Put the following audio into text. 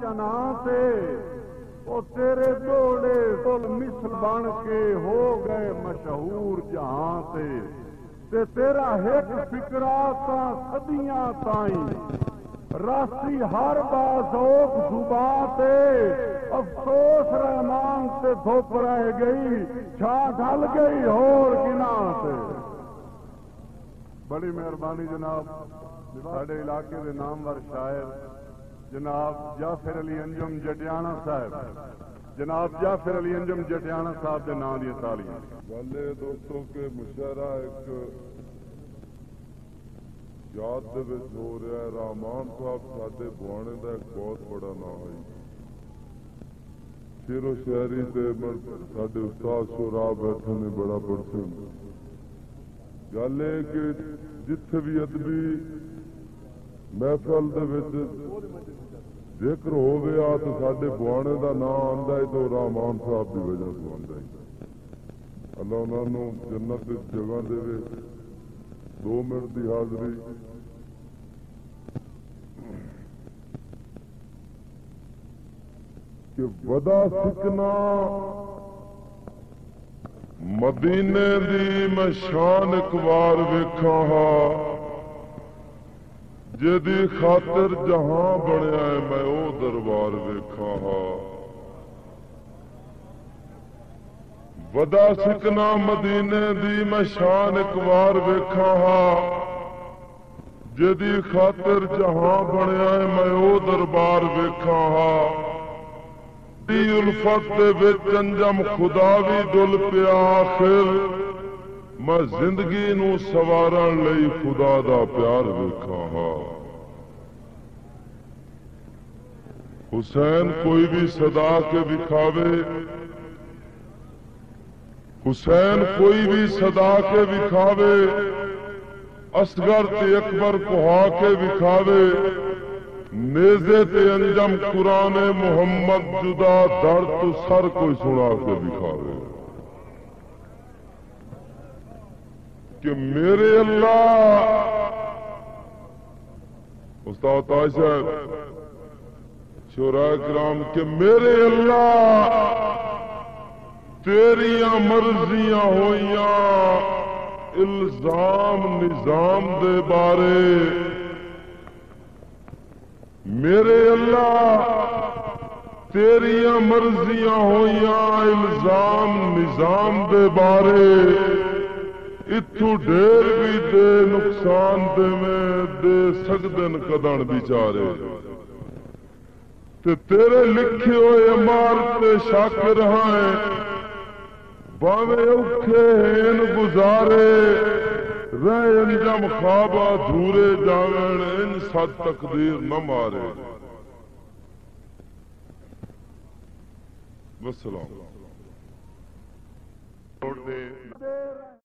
چنا تے وہ تیرے دوڑے سل مثل بن کے ہو گئے مشہور جہاں تے تیرا ایک فکرا تا صدیاں تائیں راسی ہر بازوق زباں تے افسوس رحمان تے دھوپ رہ گئی چھا ڈھل گئی ہور گنا تے۔ بڑی مہربانی جناب ساڈے علاقے دے نامور شاعر جناب جعفر علی انجم جٹیانا صاحب، جناب جعفر علی انجم جٹیانا صاحب دے نام دی تالیاں۔ گل ہے دوستوں کہ مشاعرہ ایک یاد دے وچ ہو رہا ہے۔ رحمان صاحب ساڈے بوانے دا ایک بہت بڑا نام ہے، شعر و شاعری تے ساڈے استاد شعراء بیٹھے نے بڑا پڑھتے ہیں۔ گل ہے کہ جتھے بھی ادبی محفل دے وچ ذکر ہو گیا تو ساڈے بوانے دا نام آندا ہے تو رحمان صاحب دی وجہ تو آندا ہے۔ اللہ انہاں نوں جنت دی جگہ دے۔ 2 منٹ دی حاضری۔ کہ ودا سکنا مدینے دی میں شان ایک بار ویکھاں ہاں، جدی خاطر جہاں بنیا ہے میں او دربار ویکھاں ہاں۔ ودا سکنا مدینے دی میں شان ایک بار ویکھاں ہاں، جدی خاطر جہاں بنیا ہے میں او دربار ویکھاں ہاں۔ دی الفت دے وچ انجم خدا بھی دل پیا آخر، میں زندگی نو سوارن لئی خدا دا پیار ویکھاں ہاں۔ حسین کوئی بھی صدا کے دکھاوے، حسین کوئی بھی صدا کے دکھاوے، اصغر تے اکبر کہا کے دکھاوے، نیزے تے انجم قرآن محمد جدا در تو سر کوئی سنا کے دکھاوے۔ کہ میرے اللہ استاد تاج صاحب شعراء کرام کہ میرے اللہ تیریاں مرضیاں ہوئیاں الزام نظام دے بارے، میرے اللہ تیریاں مرضیاں ہوئیاں الزام نظام دے بارے، اتھو ڈیر بھی دے نقصان دے میں دے سکدن کدن بیچارے، تے تیرے لکھے ہوئے عمارت شاکر ہیں باوے اوکھے ہین گزارے، رہ انجم خوابہ دھورے جاوین ان سد تقدیر نہ مارے۔ والسلام۔